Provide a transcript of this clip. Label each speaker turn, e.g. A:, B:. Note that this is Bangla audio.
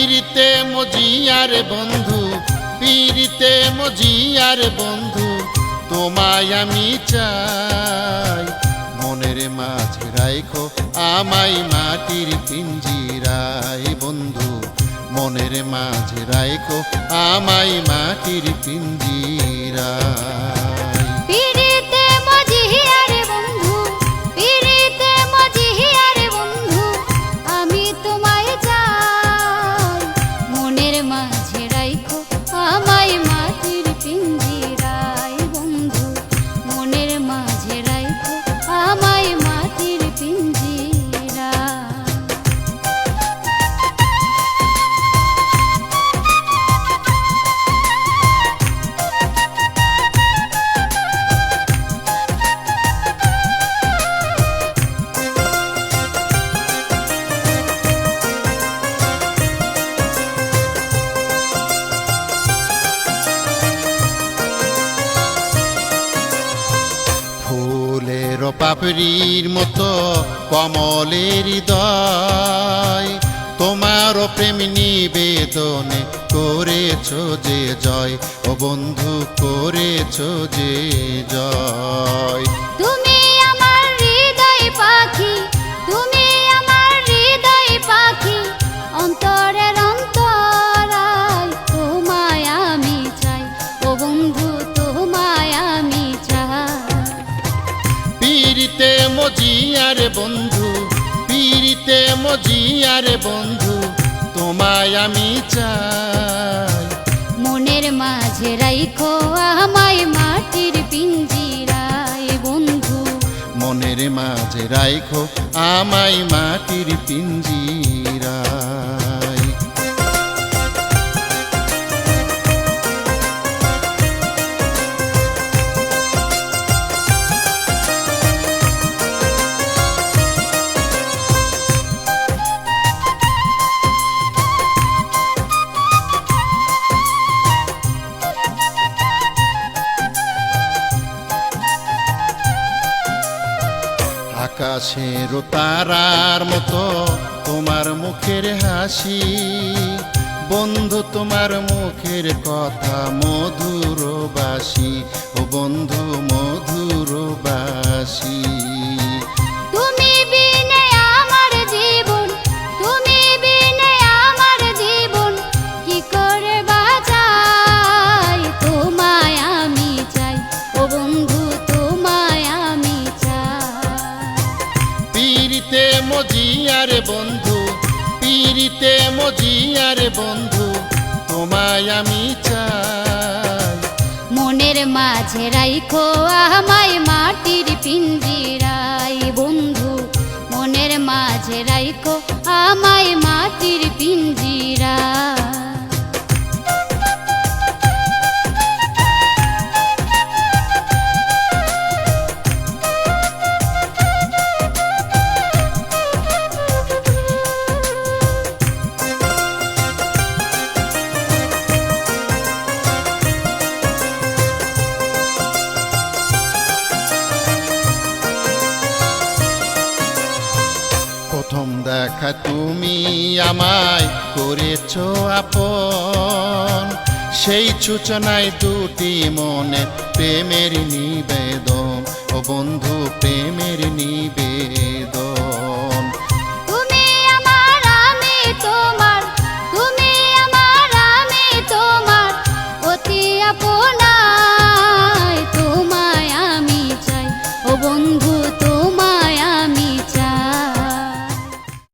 A: পীরিতে মজিয়ার বন্ধু, পীরিতে মজিয়ার বন্ধু, তোমায় আমি চাই। মনের মাঝে রাইখো আমায় মাটির পিঞ্জিরায় বন্ধু, মনের মাঝে রাইখো আমায় মাটির পিঞ্জিরায়।
B: পীরিতে মজিয়ার বন্ধু, পীরিতে মজিয়ার বন্ধু, আমি তোমায় চাই। মনের মাঝে রাইখো আমায় মাটির পিঞ্জিরায় বন্ধু, মনের মাঝে রাইখো আমায় মাটির পিঞ্জিরায়।
A: ফুলের পাপড়ির মতো কমলের হৃদয়, তোমার প্রেম নিবেদনে করেছ যে জয়, ও বন্ধু করেছ যে জয়।
B: তুমি আমার হৃদয় পাখি, তুমি আমার হৃদয় পাখি, অন্তরের অন্তরায় তোমায় আমি চাই, ও বন্ধু তোমায় আমি চাই।
A: পীরিতে মজিয়ার বন্ধু, পীরিতে মজিয়ার বন্ধু, তোমায় আমি চাই।
B: মনের মাঝে রাইখো আমায় মাটির পিঞ্জিরায় বন্ধু,
A: মনের মাঝে রাইখো আমায় মাটির পিঞ্জিরায়। আকাশের তারার মতো তোমার মুখের হাসি, বন্ধু তোমার মুখের কথা মধুর বাসি, ও বন্ধু মধুর বাসি।
B: তুমি বিনে আমার জীবন, তুমি বিনে আমার জীবন, কি করে বাঁচাই, তোমায় আমি চাই, ও বন্ধু তোমায় আমি চাই।
A: পীরিতে মজিয়ার বন্ধু, পীরিতে মজিয়ার বন্ধু, তোমায় আমি চাই।
B: মনের মাঝে রাইখো আমায় মাটির পিঞ্জিরায় বন্ধু, মনের মাঝে রাইখো আমায় মাটির পিঞ্জিরায়।
A: প্রথম দেখা তুমি আমায় করেছ আপন, সেই সূচনায় দুটি মনে প্রেমের নিবেদন, ও বন্ধু প্রেমের নিবেদন।